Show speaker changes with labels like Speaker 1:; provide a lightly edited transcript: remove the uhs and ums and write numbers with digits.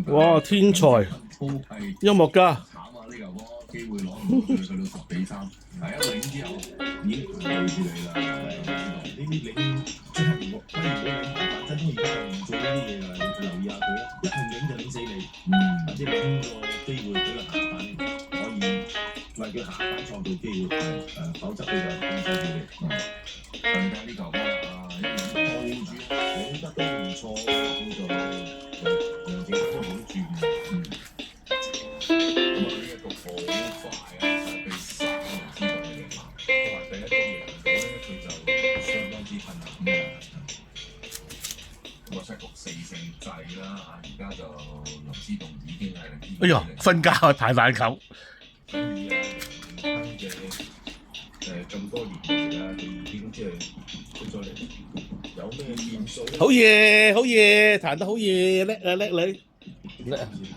Speaker 1: 哇！天才音樂家。
Speaker 2: 機會攞唔到佢，去到10比3，係一領之後已經對住你啦，呢啲領即刻唔好，不如唔好領麻煩，真係而家唔做呢啲嘢啦，你留意下佢啦，一係領就領死你，或者領個機會俾個下板可以為佢下板創造機會，否則佢就控制住你。睇下呢球波啊，一領抱住，領得都唔錯，叫做楊正都冇得轉。
Speaker 1: 哎呀，瞓覺啊，排排球。
Speaker 2: 咁多年嚟啦，佢已經即係出咗嚟，有咩變數？
Speaker 1: 好嘢，好嘢，彈得好嘢，叻啊叻你，叻啊！